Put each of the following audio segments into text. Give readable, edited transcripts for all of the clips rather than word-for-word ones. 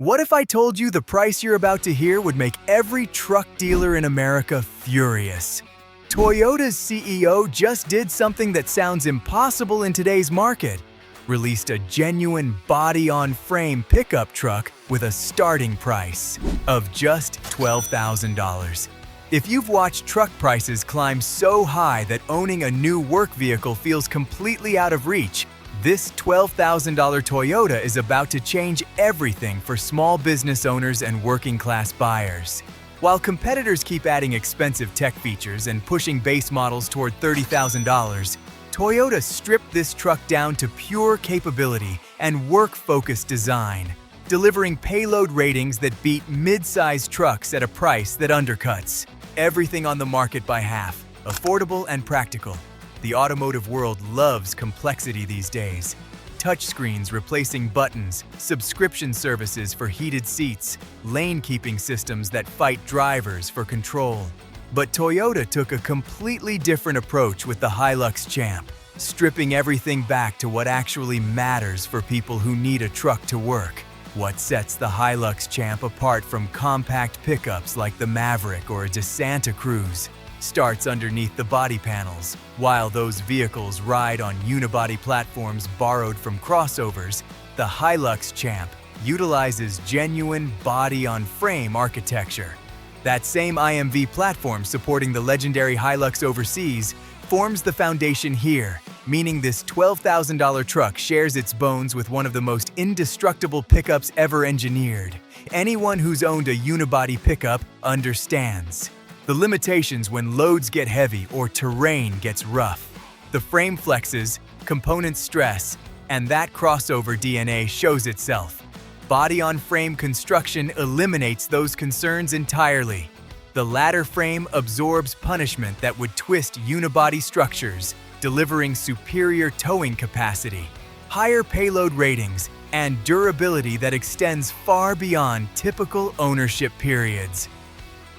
What if I told you the price you're about to hear would make every truck dealer in America furious? Toyota's CEO just did something that sounds impossible in today's market. Released a genuine body-on-frame pickup truck with a starting price of just $12,000. If you've watched truck prices climb so high that owning a new work vehicle feels completely out of reach, this $12,000 Toyota is about to change everything for small business owners and working-class buyers. While competitors keep adding expensive tech features and pushing base models toward $30,000, Toyota stripped this truck down to pure capability and work-focused design, delivering payload ratings that beat mid-sized trucks at a price that undercuts everything on the market by half, affordable and practical. The automotive world loves complexity these days. Touchscreens replacing buttons, subscription services for heated seats, lane-keeping systems that fight drivers for control. But Toyota took a completely different approach with the Hilux Champ, stripping everything back to what actually matters for people who need a truck to work. What sets the Hilux Champ apart from compact pickups like the Maverick or a Santa Cruz starts underneath the body panels. While those vehicles ride on unibody platforms borrowed from crossovers, the Hilux Champ utilizes genuine body-on-frame architecture. That same IMV platform supporting the legendary Hilux overseas forms the foundation here, meaning this $12,000 truck shares its bones with one of the most indestructible pickups ever engineered. Anyone who's owned a unibody pickup understands the limitations when loads get heavy or terrain gets rough. The frame flexes, components stress, and that crossover DNA shows itself. Body-on-frame construction eliminates those concerns entirely. The ladder frame absorbs punishment that would twist unibody structures, delivering superior towing capacity, higher payload ratings, and durability that extends far beyond typical ownership periods.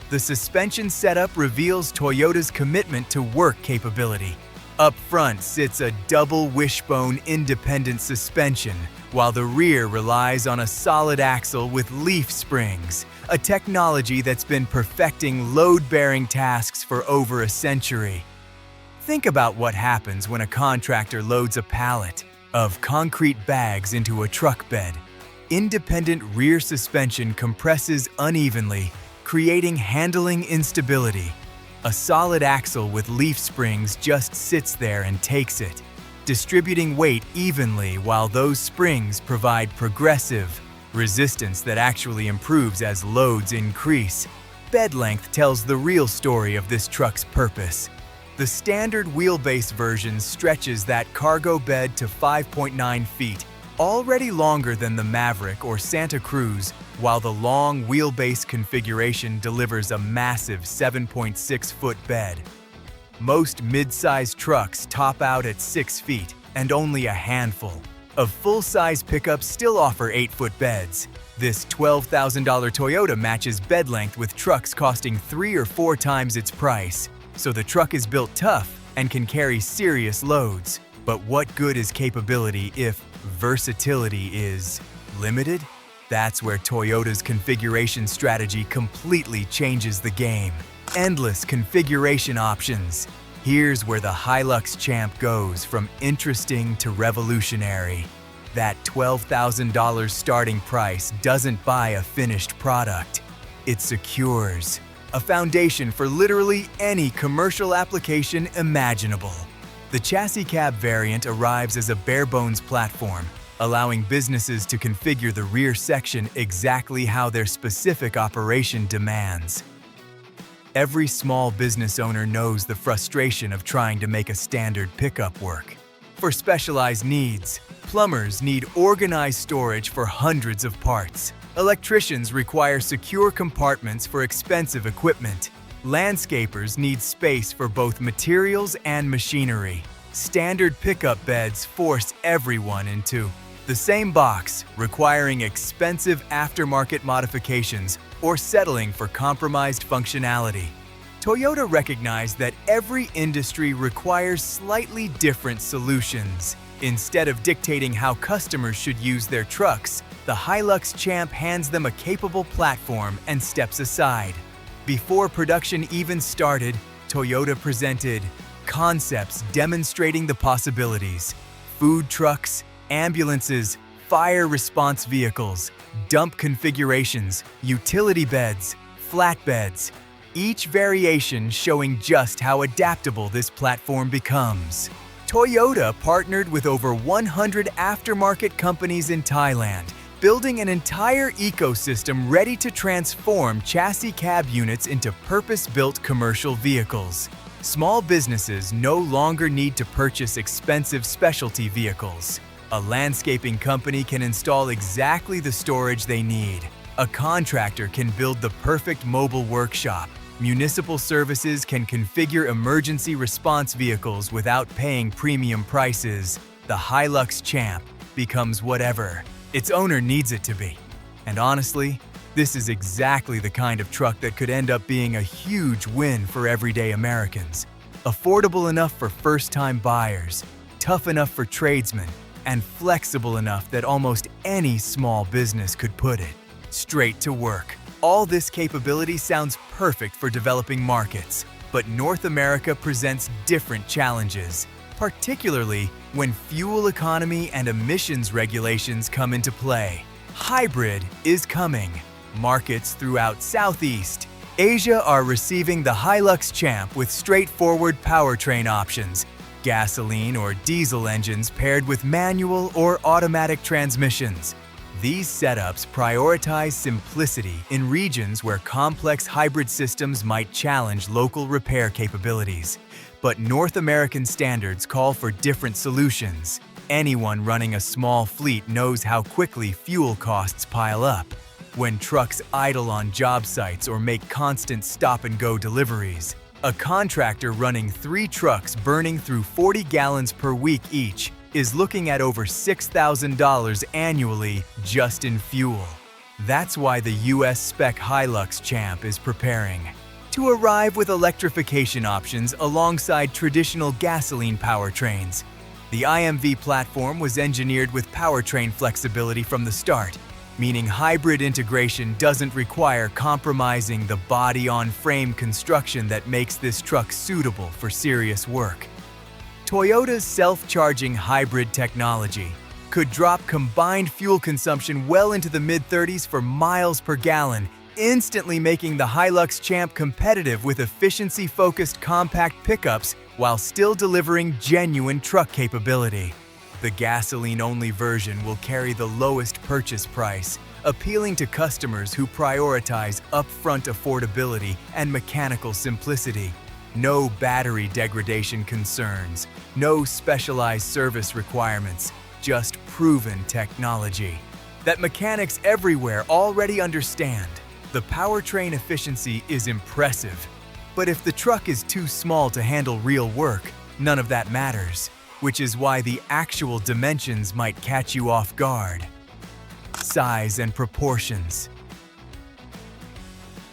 The suspension setup reveals Toyota's commitment to work capability. Up front sits a double wishbone independent suspension, while the rear relies on a solid axle with leaf springs, a technology that's been perfecting load-bearing tasks for over a century. Think about what happens when a contractor loads a pallet of concrete bags into a truck bed. Independent rear suspension compresses unevenly, creating handling instability. A solid axle with leaf springs just sits there and takes it, distributing weight evenly while those springs provide progressive resistance that actually improves as loads increase. Bed length tells the real story of this truck's purpose. The standard wheelbase version stretches that cargo bed to 5.9 feet, already longer than the Maverick or Santa Cruz, while the long wheelbase configuration delivers a massive 7.6-foot bed. Most mid-size trucks top out at 6 feet, and only a handful of full-size pickups still offer 8-foot beds. This $12,000 Toyota matches bed length with trucks costing 3 or 4 times its price, so the truck is built tough and can carry serious loads. But what good is capability if versatility is limited? That's where Toyota's configuration strategy completely changes the game. Endless configuration options. Here's where the Hilux Champ goes from interesting to revolutionary. That $12,000 starting price doesn't buy a finished product. It secures a foundation for literally any commercial application imaginable. The chassis cab variant arrives as a bare-bones platform, allowing businesses to configure the rear section exactly how their specific operation demands. Every small business owner knows the frustration of trying to make a standard pickup work. For specialized needs, plumbers need organized storage for hundreds of parts. Electricians require secure compartments for expensive equipment. Landscapers need space for both materials and machinery. Standard pickup beds force everyone into the same box, requiring expensive aftermarket modifications or settling for compromised functionality. Toyota recognized that every industry requires slightly different solutions. Instead of dictating how customers should use their trucks, the Hilux Champ hands them a capable platform and steps aside. Before production even started, Toyota presented concepts demonstrating the possibilities: food trucks, ambulances, fire response vehicles, dump configurations, utility beds, flatbeds, each variation showing just how adaptable this platform becomes. Toyota partnered with over 100 aftermarket companies in Thailand, building an entire ecosystem ready to transform chassis cab units into purpose-built commercial vehicles. Small businesses no longer need to purchase expensive specialty vehicles. A landscaping company can install exactly the storage they need. A contractor can build the perfect mobile workshop. Municipal services can configure emergency response vehicles without paying premium prices. The Hilux Champ becomes whatever its owner needs it to be. And honestly, this is exactly the kind of truck that could end up being a huge win for everyday Americans. Affordable enough for first-time buyers, tough enough for tradesmen, and flexible enough that almost any small business could put it straight to work. All this capability sounds perfect for developing markets, but North America presents different challenges, particularly when fuel economy and emissions regulations come into play. Hybrid is coming. Markets throughout Southeast Asia are receiving the Hilux Champ with straightforward powertrain options, gasoline or diesel engines paired with manual or automatic transmissions. These setups prioritize simplicity in regions where complex hybrid systems might challenge local repair capabilities. But North American standards call for different solutions. Anyone running a small fleet knows how quickly fuel costs pile up. When trucks idle on job sites or make constant stop-and-go deliveries, a contractor running 3 trucks burning through 40 gallons per week each is looking at over $6,000 annually just in fuel. That's why the US spec Hilux Champ is preparing to arrive with electrification options alongside traditional gasoline powertrains. The IMV platform was engineered with powertrain flexibility from the start, meaning hybrid integration doesn't require compromising the body-on-frame construction that makes this truck suitable for serious work. Toyota's self-charging hybrid technology could drop combined fuel consumption well into the mid-30s for miles per gallon, instantly making the Hilux Champ competitive with efficiency-focused compact pickups while still delivering genuine truck capability. The gasoline-only version will carry the lowest purchase price, appealing to customers who prioritize upfront affordability and mechanical simplicity. No battery degradation concerns, no specialized service requirements, just proven technology that mechanics everywhere already understand. The powertrain efficiency is impressive, but if the truck is too small to handle real work, none of that matters, which is why the actual dimensions might catch you off guard. Size and proportions.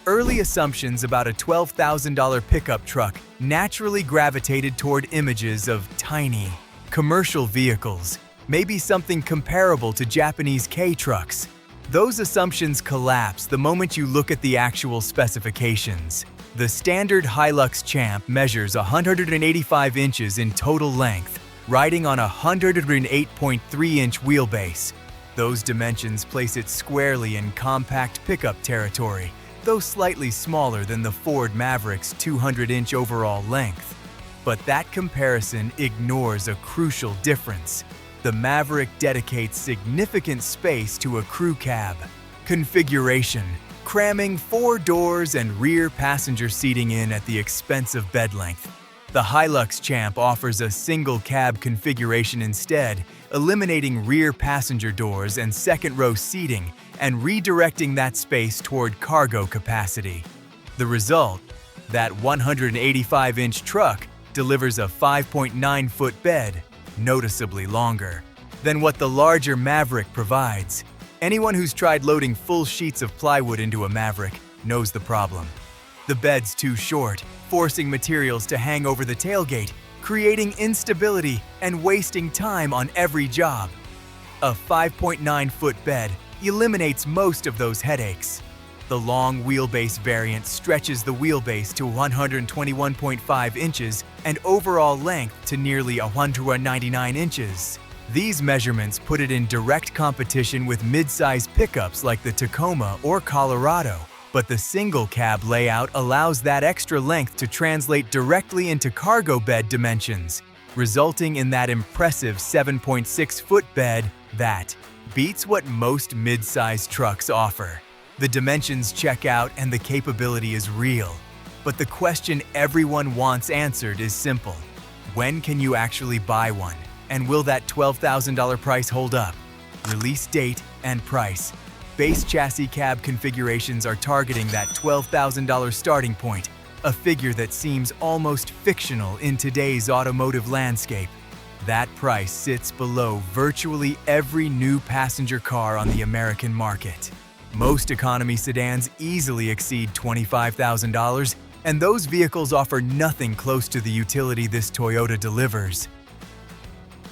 Early assumptions about a $12,000 pickup truck naturally gravitated toward images of tiny, commercial vehicles, maybe something comparable to Japanese K-trucks. Those assumptions collapse the moment you look at the actual specifications. The standard Hilux Champ measures 185 inches in total length, riding on a 108.3-inch wheelbase. Those dimensions place it squarely in compact pickup territory, though slightly smaller than the Ford Maverick's 200-inch overall length. But that comparison ignores a crucial difference. The Maverick dedicates significant space to a crew cab configuration, cramming 4 doors and rear passenger seating in at the expense of bed length. The Hilux Champ offers a single cab configuration instead, eliminating rear passenger doors and second-row seating and redirecting that space toward cargo capacity. The result? That 185-inch truck delivers a 5.9-foot bed, noticeably longer than what the larger Maverick provides. Anyone who's tried loading full sheets of plywood into a Maverick knows the problem. The bed's too short, forcing materials to hang over the tailgate, creating instability and wasting time on every job. A 5.9-foot bed eliminates most of those headaches. The long wheelbase variant stretches the wheelbase to 121.5 inches and overall length to nearly 199 inches. These measurements put it in direct competition with mid-size pickups like the Tacoma or Colorado, but the single cab layout allows that extra length to translate directly into cargo bed dimensions, resulting in that impressive 7.6-foot bed that beats what most mid-size trucks offer. The dimensions check out and the capability is real. But the question everyone wants answered is simple. When can you actually buy one? And will that $12,000 price hold up? Release date and price. Base chassis cab configurations are targeting that $12,000 starting point, a figure that seems almost fictional in today's automotive landscape. That price sits below virtually every new passenger car on the American market. Most economy sedans easily exceed $25,000, and those vehicles offer nothing close to the utility this Toyota delivers.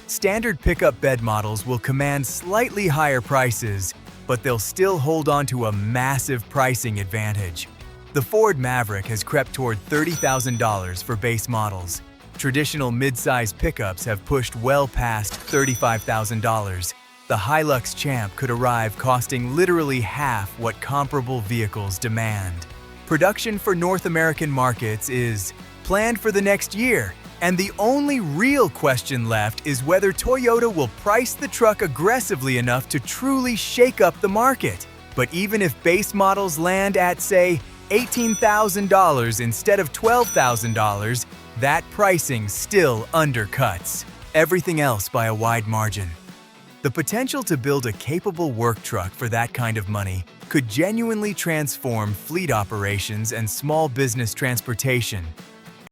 Standard pickup bed models will command slightly higher prices, but they'll still hold on to a massive pricing advantage. The Ford Maverick has crept toward $30,000 for base models. Traditional mid-size pickups have pushed well past $35,000. The Hilux Champ could arrive costing literally half what comparable vehicles demand. Production for North American markets is planned for the next year, and the only real question left is whether Toyota will price the truck aggressively enough to truly shake up the market. But even if base models land at, say, $18,000 instead of $12,000, that pricing still undercuts everything else by a wide margin. The potential to build a capable work truck for that kind of money could genuinely transform fleet operations and small business transportation,